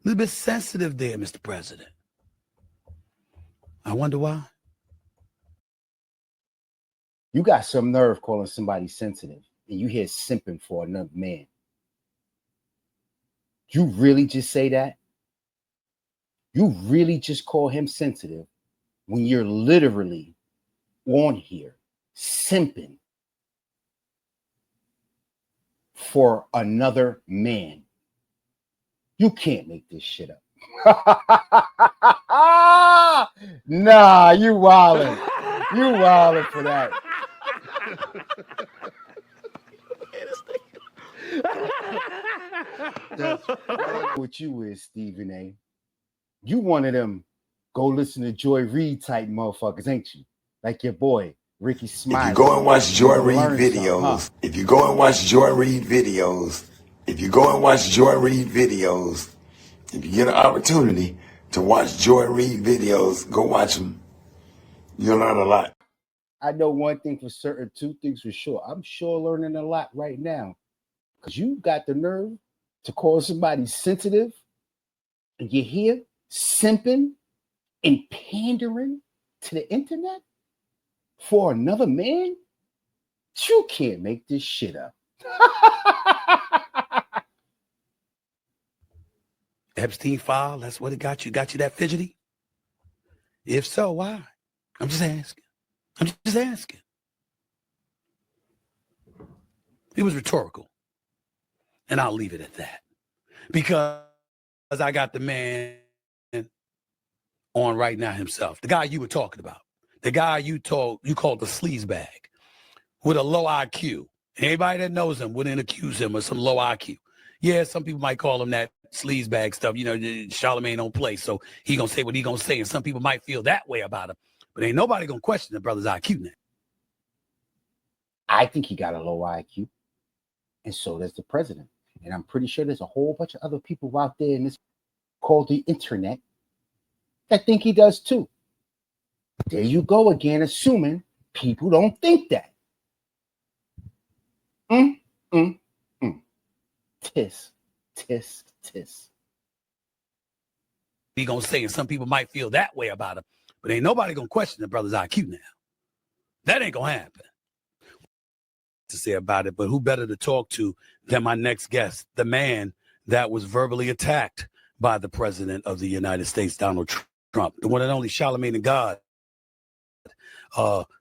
little bit sensitive there, Mr. President. I wonder why. You got some nerve calling somebody sensitive, and you here simping for another man. You really just say that? You really just call him sensitive when you're literally on here simping for another man? You can't make this shit up. Nah, you wildin'. You wildin' for that. That's what you is, Stephen A. You one of them go listen to Joy Reid type motherfuckers, ain't you? Like your boy, Ricky Smiley. If you go and watch Joy Reid videos, if you go and watch Joy Reid videos, if you go and watch Joy Reid videos, if you get an opportunity to watch Joy Reid videos, go watch them. You'll learn a lot. I know one thing for certain, two things for sure. I'm sure learning a lot right now. Because you got the nerve to call somebody sensitive, and you're here simping and pandering to the internet for another man? You can't make this shit up. Epstein file, that's what it got you. Got you that fidgety? If so, why? I'm just asking. It was rhetorical. And I'll leave it at that. Because I got the man on right now himself. The guy you were talking about. The guy you called the sleaze bag with a low IQ. Anybody that knows him wouldn't accuse him of some low IQ. Yeah, some people might call him that sleaze bag stuff. You know, Charlemagne don't play, so he gonna say what he gonna say, and some people might feel that way about him. But ain't nobody gonna question the brother's IQ now. I think he got a low IQ, and so does the president. And I'm pretty sure there's a whole bunch of other people out there in this called the internet that think he does too. There you go again, assuming people don't think that. Tis. He gonna say, and some people might feel that way about him, but ain't nobody gonna question the brother's IQ now. That ain't gonna happen. To say about it, but who better to talk to than my next guest, the man that was verbally attacked by the president of the United States, Donald Trump, the one and only Charlemagne the God,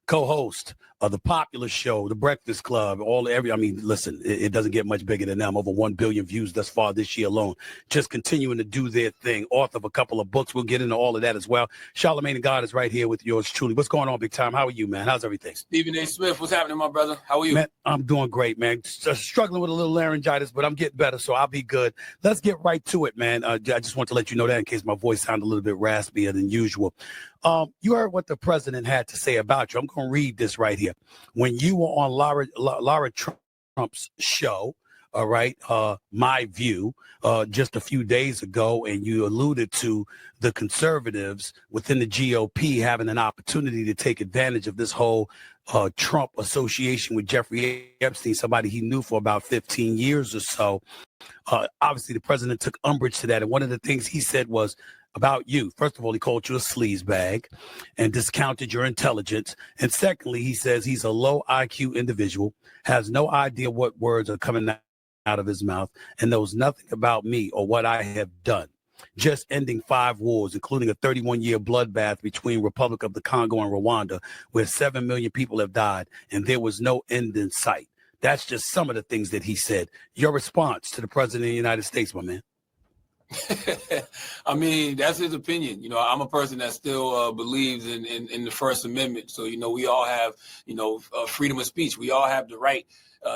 co-host of the popular show, The Breakfast Club, listen, it doesn't get much bigger than them. Over 1 billion views thus far this year alone. Just continuing to do their thing. Author of a couple of books. We'll get into all of that as well. Charlemagne the God is right here with yours truly. What's going on, big time? How are you, man? How's everything? Stephen A. Smith, what's happening, my brother? How are you? Man, I'm doing great, man. Just struggling with a little laryngitis, but I'm getting better, so I'll be good. Let's get right to it, man. I just want to let you know that in case my voice sounded a little bit raspier than usual. You heard what the president had to say about you. I'm going to read this right here. When you were on Lara Trump's show, all right, My View, just a few days ago, and you alluded to the conservatives within the GOP having an opportunity to take advantage of this whole Trump association with Jeffrey Epstein, somebody he knew for about 15 years or so. Obviously, the president took umbrage to that. And one of the things he said was about you. First of all, he called you a sleaze bag and discounted your intelligence. And secondly, he says he's a low IQ individual, has no idea what words are coming out of his mouth, and knows nothing about me or what I have done. Just ending 5 wars, including a 31-year bloodbath between Republic of the Congo and Rwanda, where 7 million people have died, and there was no end in sight. That's just some of the things that he said. Your response to the president of the United States, my man? I mean, that's his opinion. You know, I'm a person that still believes in the First Amendment. So, you know, we all have, freedom of speech. We all have the right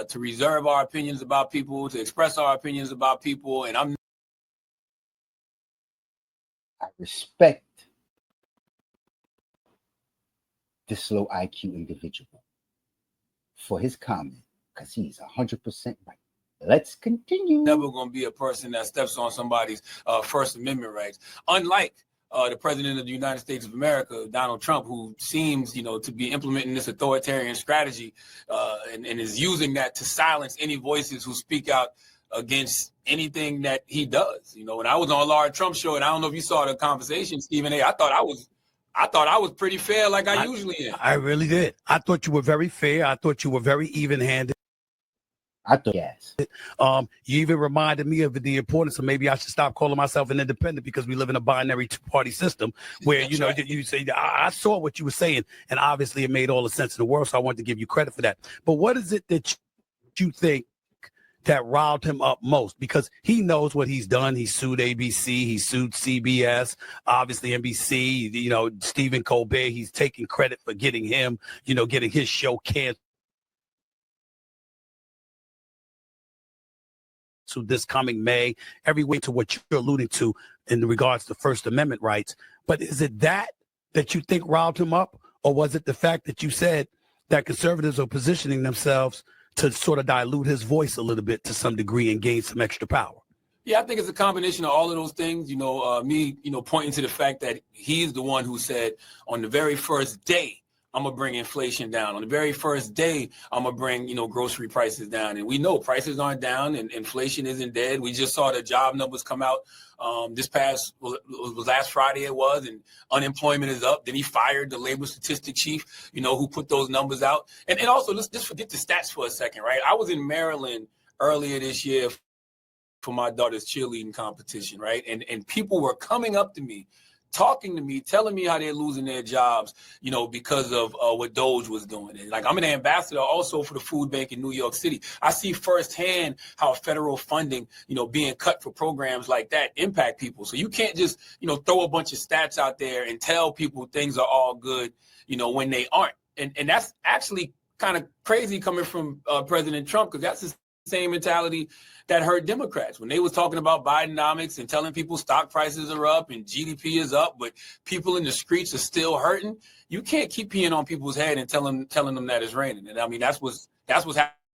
to reserve our opinions about people, to express our opinions about people. And I respect this low IQ individual for his comment, because he's 100% right. Let's continue. Never going to be a person that steps on somebody's First Amendment rights. Unlike the president of the United States of America, Donald Trump, who seems, to be implementing this authoritarian strategy and is using that to silence any voices who speak out against anything that he does. You know, when I was on Laura Trump's show, and I don't know if you saw the conversation, Stephen A., I thought I was pretty fair, like I usually am. I really did. I thought you were very fair. I thought you were very even-handed. I thought, yes. You even reminded me of the importance of maybe I should stop calling myself an independent because we live in a binary two-party system where, That's you know, right. you say, I saw what you were saying, and obviously it made all the sense in the world, so I wanted to give you credit for that. But what is it that you think that riled him up most? Because he knows what he's done. He sued ABC, he sued CBS, obviously NBC, you know, Stephen Colbert. He's taking credit for getting him, you know, getting his show canceled this coming May, every way to what you're alluding to in regards to First Amendment rights. But is it that you think riled him up, or was it the fact that you said that conservatives are positioning themselves to sort of dilute his voice a little bit to some degree and gain some extra power? Yeah, I think it's a combination of all of those things. You know, me, you know, pointing to the fact that he's the one who said on the very first day, I'm going to bring inflation down. On the very first day, I'm going to bring, you know, grocery prices down. And we know prices aren't down and inflation isn't dead. We just saw the job numbers come out this past, was last Friday it was, and unemployment is up. Then he fired the labor statistic chief, you know, who put those numbers out. And also, let's just forget the stats for a second, right? I was in Maryland earlier this year for my daughter's cheerleading competition, right? And people were coming up to me, talking to me, telling me how they're losing their jobs, you know, because of what Doge was doing. And like, I'm an ambassador also for the food bank in New York City. I see firsthand how federal funding, you know, being cut for programs like that impact people. So you can't just, you know, throw a bunch of stats out there and tell people things are all good, you know, when they aren't. And that's actually kind of crazy coming from President Trump, because that's the same mentality that hurt Democrats when they was talking about Bidenomics and telling people stock prices are up and GDP is up, but people in the streets are still hurting. You can't keep peeing on people's head and telling them that it's raining. And I mean, that's what's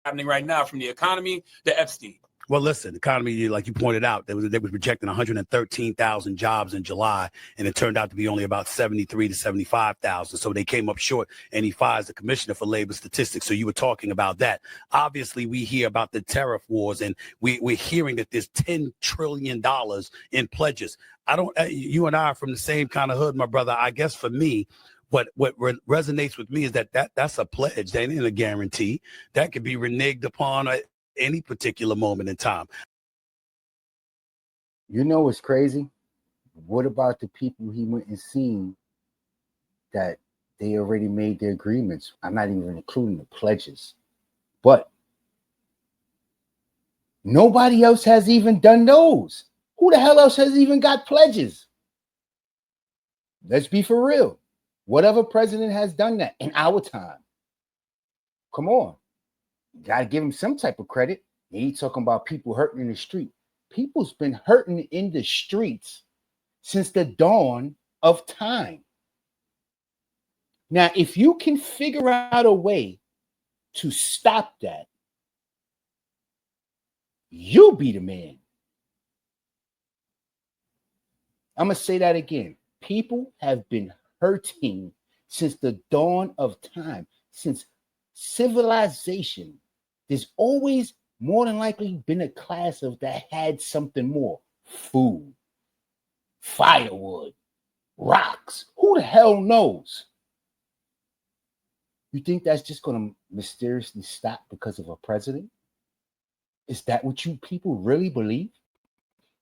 happening right now, from the economy to Epstein. Well, listen, the economy, like you pointed out, they was projecting 113,000 jobs in July, and it turned out to be only about 73 to 75,000. So they came up short, and he fires the commissioner for labor statistics. So you were talking about that. Obviously, we hear about the tariff wars, and we're hearing that there's $10 trillion in pledges. You and I are from the same kind of hood, my brother. I guess for me, what resonates with me is that's a pledge. That ain't a guarantee. That could be reneged upon any particular moment in time. You know what's crazy? What about the people he went and seen that they already made their agreements? I'm not even including the pledges. But nobody else has even done those. Who the hell else has even got pledges? Let's be for real. Whatever president has done that in our time. Come on. You got to give him some type of credit. He talking about people hurting in the street. People's been hurting in the streets since the dawn of time. Now, if you can figure out a way to stop that, you be the man. I'm going to say that again. People have been hurting since the dawn of time, since civilization. There's always more than likely been a class of that had something more. Food, firewood, rocks. Who the hell knows? You think that's just going to mysteriously stop because of a president? Is that what you people really believe?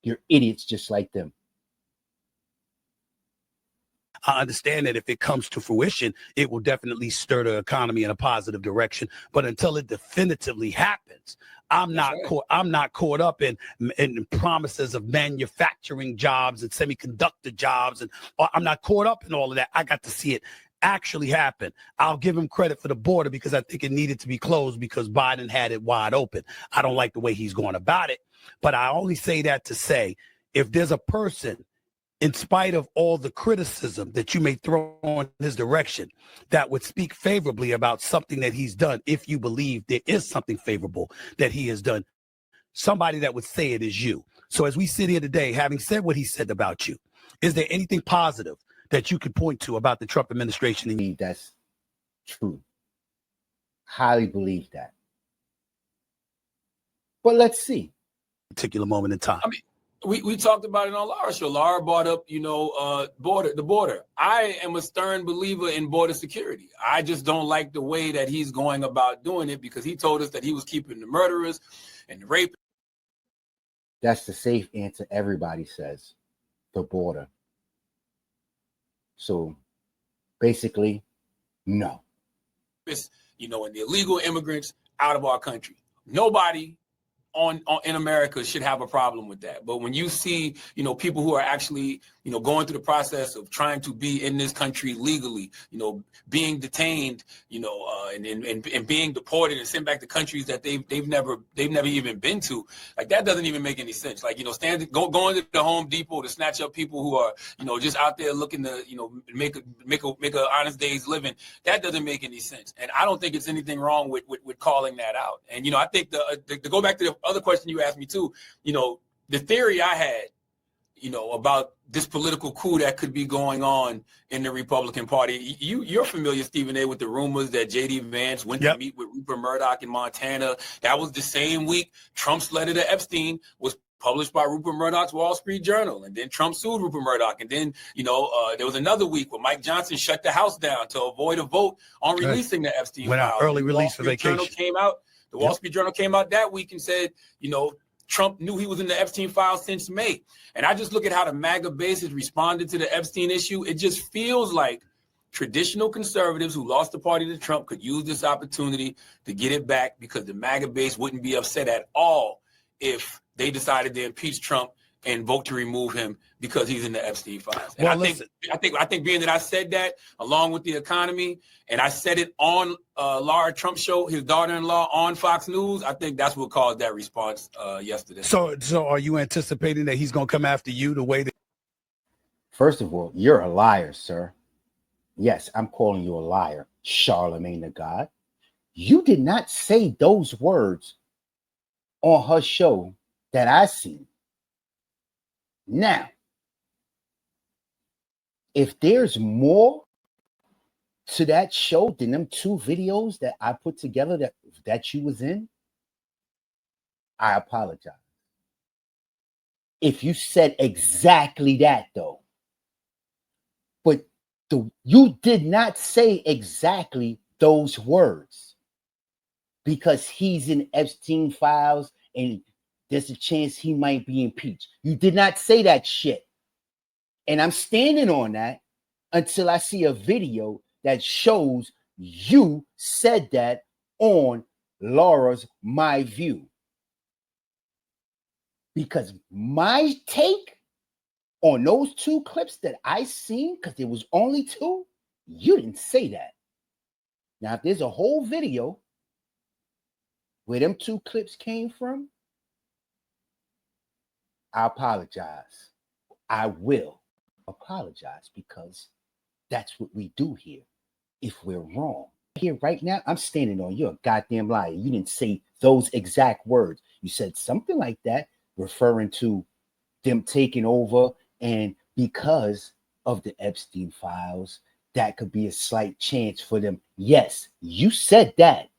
You're idiots just like them. I understand that if it comes to fruition, it will definitely stir the economy in a positive direction. But until it definitively happens, I'm not caught up in promises of manufacturing jobs and semiconductor jobs, and I'm not caught up in all of that. I got to see it actually happen. I'll give him credit for the border because I think it needed to be closed because Biden had it wide open. I don't like the way he's going about it, but I only say that to say, if there's a person, in spite of all the criticism that you may throw in his direction, that would speak favorably about something that he's done, if you believe there is something favorable that he has done, somebody that would say it is you. So as we sit here today, having said what he said about you, is there anything positive that you could point to about the Trump administration? That's true. Highly believe that. But let's see. particular moment in time? I mean, we talked about it on Laura's show. Laura brought up, the border. I am a stern believer in border security. I just don't like the way that he's going about doing it, because he told us that he was keeping the murderers and the rapists. That's the safe answer. Everybody says the border. So basically, no. And the illegal immigrants out of our country. Nobody in America should have a problem with that. But when you see, people who are actually, going through the process of trying to be in this country legally, being detained, and being deported and sent back to countries that they've never even been to, like, that doesn't even make any sense. Like, going to the Home Depot to snatch up people who are, just out there looking to, make a honest day's living. That doesn't make any sense. And I don't think it's anything wrong with calling that out. And, I think to go back to the other question you asked me too, the theory I had, about this political coup that could be going on in the Republican Party. You're familiar, Stephen A., with the rumors that J.D. Vance went to meet with Rupert Murdoch in Montana. That was the same week Trump's letter to Epstein was published by Rupert Murdoch's Wall Street Journal. And then Trump sued Rupert Murdoch. And then, there was another week where Mike Johnson shut the House down to avoid a vote on releasing the Epstein went out files. early release for vacation. The Wall Street Journal came out that week and said, Trump knew he was in the Epstein files since May. And I just look at how the MAGA base has responded to the Epstein issue. It just feels like traditional conservatives who lost the party to Trump could use this opportunity to get it back, because the MAGA base wouldn't be upset at all if they decided to impeach Trump and vote to remove him because he's in the Epstein files. And I think being that I said that along with the economy, and I said it on Laura Trump's show, his daughter-in-law, on Fox News, I think that's what caused that response yesterday. So are you anticipating that he's going to come after you the way that? First of all, you're a liar, sir. Yes, I'm calling you a liar, Charlemagne the God. You did not say those words on her show that I seen. Now, if there's more to that show than them 2 videos that I put together that you was in, I apologize. If you said exactly that, though, but you did not say exactly those words, because he's in Epstein files and there's a chance he might be impeached. You did not say that shit. And I'm standing on that until I see a video that shows you said that on Laura's My View. Because my take on those 2 clips that I seen, because there was only 2, you didn't say that. Now, if there's a whole video where them 2 clips came from, I apologize. I will apologize, because that's what we do here if we're wrong. Here right now, I'm standing on you're a goddamn liar. You didn't say those exact words. You said something like that, referring to them taking over, and because of the Epstein files, that could be a slight chance for them. Yes, you said that.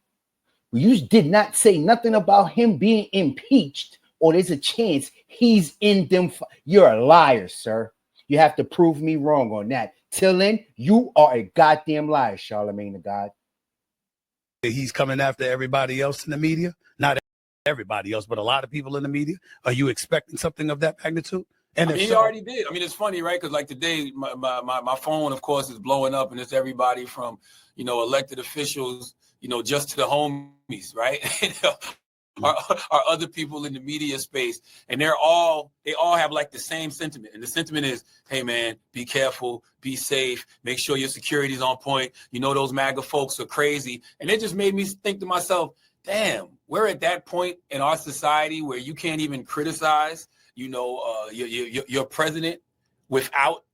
You did not say nothing about him being impeached, or there's a chance he's in them. You're a liar, sir. You have to prove me wrong on that. Till then, you are a goddamn liar, Charlemagne the God. He's coming after everybody else in the media? Not everybody else, but a lot of people in the media. Are you expecting something of that magnitude? And he already did. I mean, it's funny, right? Because like today, my phone, of course, is blowing up, and it's everybody from, elected officials, just to the homies, right? Are other people in the media space, and they all have like the same sentiment. And the sentiment is, hey man, be careful, be safe, make sure your security's on point. Those MAGA folks are crazy. And it just made me think to myself, damn, we're at that point in our society where you can't even criticize, your president without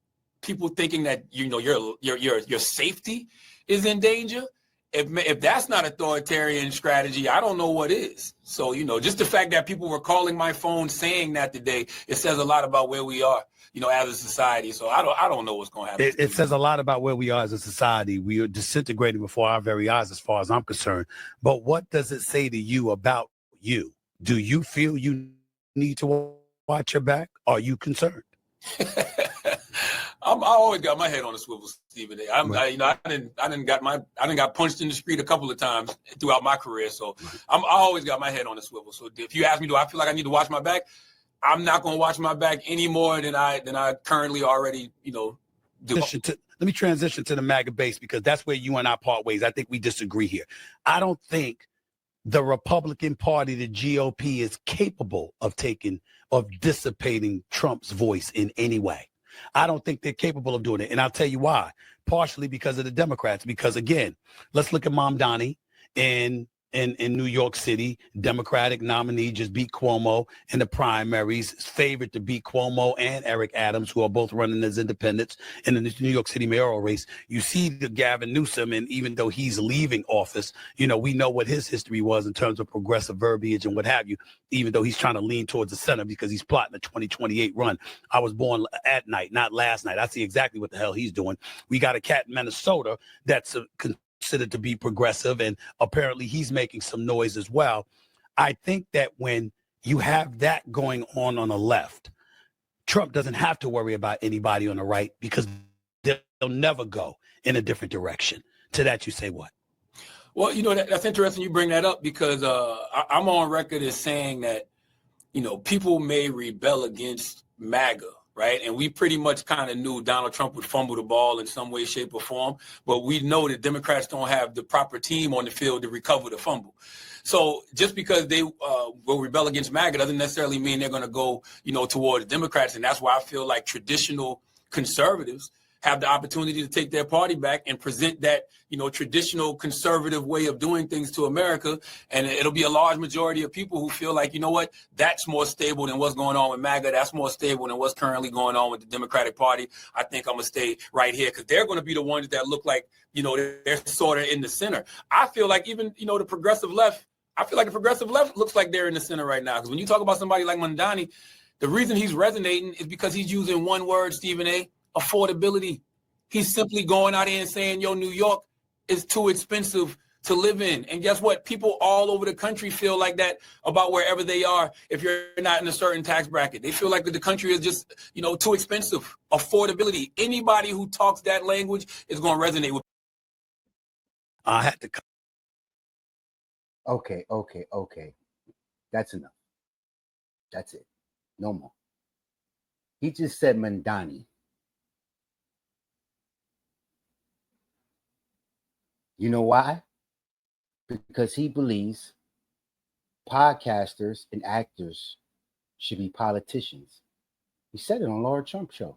people thinking that, your safety is in danger. If that's not authoritarian strategy, I don't know what is. So, just the fact that people were calling my phone saying that today, it says a lot about where we are, as a society. So I don't know what's going to happen. It says a lot about where we are as a society. We are disintegrating before our very eyes, as far as I'm concerned. But what does it say to you about you? Do you feel you need to watch your back? Are you concerned? I always got my head on the swivel, Stephen A. I didn't got punched in the street a couple of times throughout my career, so I always got my head on the swivel. So if you ask me, do I feel like I need to watch my back? I'm not going to watch my back any more than I currently already, do. Let me transition to the MAGA base, because that's where you and I part ways. I think we disagree here. I don't think the Republican Party, the GOP, is capable of dissipating Trump's voice in any way. I don't think they're capable of doing it. And I'll tell you why. Partially because of the Democrats. Because, again, let's look at Mamdani in New York City. Democratic nominee just beat Cuomo in the primaries. Favored to beat Cuomo and Eric Adams, who are both running as independents in the New York City mayoral race. You see the Gavin Newsom, and even though he's leaving office, we know what his history was in terms of progressive verbiage and what have you, even though he's trying to lean towards the center because he's plotting a 2028 run. I was born at night, not last night. I see exactly what the hell he's doing. We got a cat in Minnesota that's considered to be progressive, and apparently he's making some noise as well. I think that when you have that going on the left, Trump doesn't have to worry about anybody on the right, because they'll never go in a different direction. To that you say what? Well, that's interesting you bring that up, because I'm on record as saying that, people may rebel against MAGA, right? And we pretty much kind of knew Donald Trump would fumble the ball in some way, shape, or form. But we know that Democrats don't have the proper team on the field to recover the fumble. So just because they will rebel against MAGA doesn't necessarily mean they're going to go, towards Democrats. And that's why I feel like traditional conservatives have the opportunity to take their party back and present that, traditional conservative way of doing things to America. And it'll be a large majority of people who feel like, that's more stable than what's going on with MAGA. That's more stable than what's currently going on with the Democratic Party. I think I'm going to stay right here, because they're going to be the ones that look like, they're sort of in the center. I feel like even, the progressive left, looks like they're in the center right now. Because when you talk about somebody like Mamdani, the reason he's resonating is because he's using one word, Stephen A., affordability. He's simply going out here and saying, New York is too expensive to live in. And guess what? People all over the country feel like that about wherever they are. If you're not in a certain tax bracket, they feel like the country is just, too expensive. Affordability. Anybody who talks that language is going to resonate with. I had to. Okay. That's enough. That's it. No more. He just said Mamdani. You know why? Because he believes podcasters and actors should be politicians. He said it on Laura Trump show.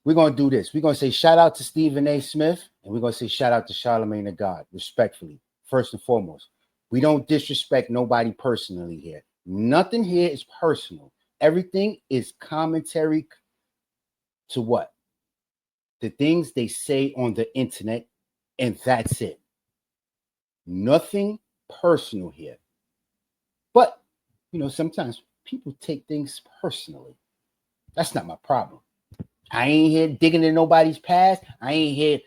We're going to do this. We're going to say shout out to Stephen A. Smith, and we're going to say shout out to Charlemagne the God, respectfully. First and foremost, we don't disrespect nobody personally here. Nothing here is personal. Everything is commentary to what? The things they say on the internet, and that's it. Nothing personal here. But, sometimes people take things personally. That's not my problem. I ain't here digging in nobody's past. I ain't here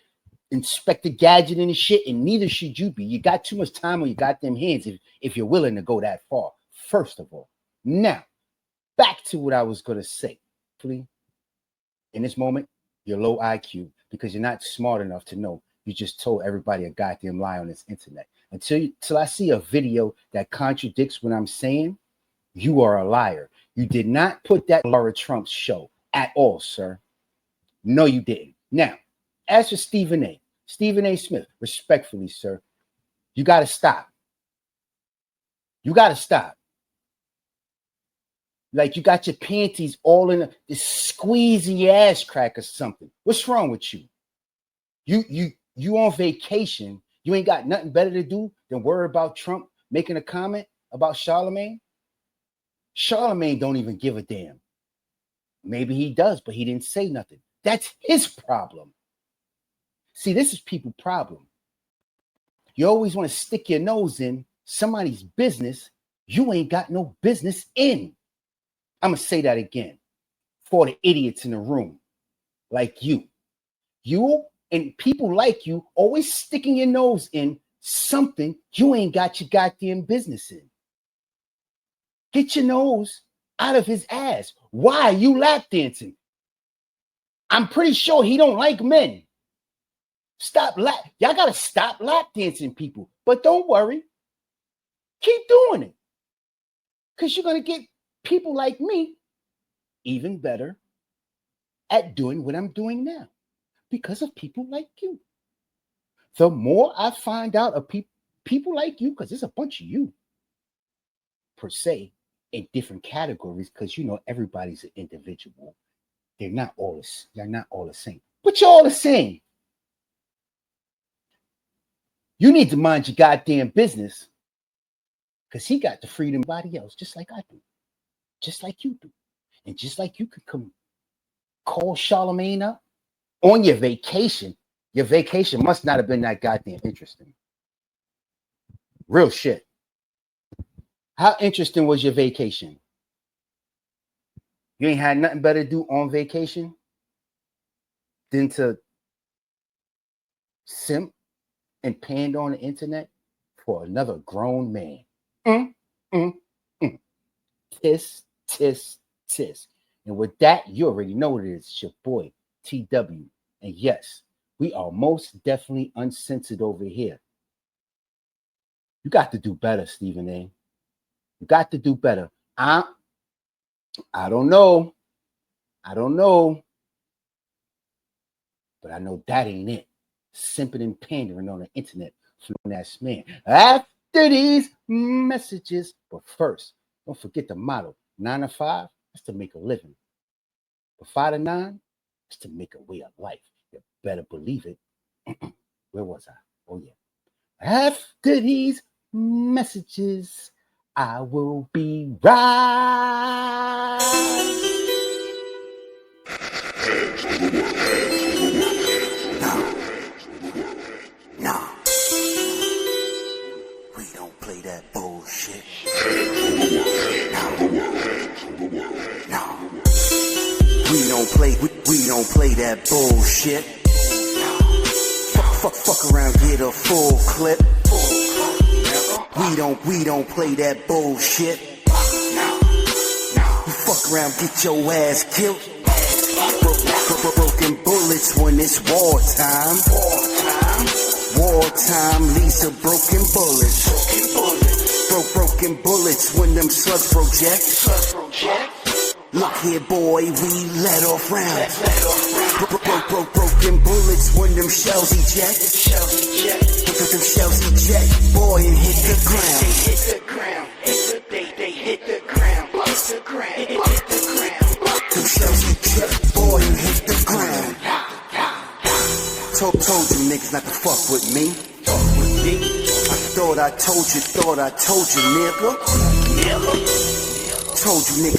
Inspector Gadget and shit, and neither should you be. You got too much time on your goddamn hands if you're willing to go that far, first of all. Now, back to what I was going to say. Please, in this moment, you're low IQ because you're not smart enough to know you just told everybody a goddamn lie on this internet. Until I see a video that contradicts what I'm saying, you are a liar. You did not put that Laura Trump's show at all, sir. No, you didn't. Now, as for Stephen A. Smith, respectfully, sir, you got to stop. You got to stop. Like you got your panties all in squeezing your ass crack or something. What's wrong with you? You on vacation. You ain't got nothing better to do than worry about Trump making a comment about Charlemagne. Charlemagne don't even give a damn. Maybe he does, but he didn't say nothing. That's his problem. See, this is people's problem. You always want to stick your nose in somebody's business you ain't got no business in. I'm going to say that again for the idiots in the room like you. You and people like you always sticking your nose in something you ain't got your goddamn business in. Get your nose out of his ass. Why are you lap dancing? I'm pretty sure he don't like men. Y'all gotta stop lap dancing people. But don't worry. Keep doing it. Because you're gonna get people like me even better at doing what I'm doing now. Because of people like you. The more I find out of people like you, because there's a bunch of you per se in different categories, because you know everybody's an individual. They're not all the same. But you're all the same. You need to mind your goddamn business. Because he got the freedom of everybody else, just like I do. Just like you do. And just like you could come call Charlemagne up on your vacation. Your vacation must not have been that goddamn interesting. Real shit. How interesting was your vacation? You ain't had nothing better to do on vacation than to simp and panned on the internet for another grown man. Tis, tis, tis. And with that, you already know what it is. It's your boy, TW. And yes, we are most definitely uncensored over here. You got to do better, Stephen A. You got to do better. I don't know. But I know that ain't it. Simping and pandering on the internet from that man. After these messages. But first, don't forget the motto. 9 to 5, that's to make a living. But 5 to 9, that's to make a way of life. You better believe it. Where was I? Oh, yeah. After these messages, I will be right. No. We don't play that bullshit. No. We don't play that bullshit. Fuck around, get a full clip. We don't play that bullshit. You fuck around, get your ass killed. Broken bullets when it's wartime. Wartime leads to broken bullets. Broken bullets when them slugs project. Look here, boy, we let off rounds. Broken bullets when them shells eject. Them shells eject, boy, and hit the ground. They hit the ground. They hit the ground. Hit the ground. Hit the ground. Them shells eject, boy, and hit the ground. Told you niggas not to fuck with me. I thought I told you, nigga. Told you niggas.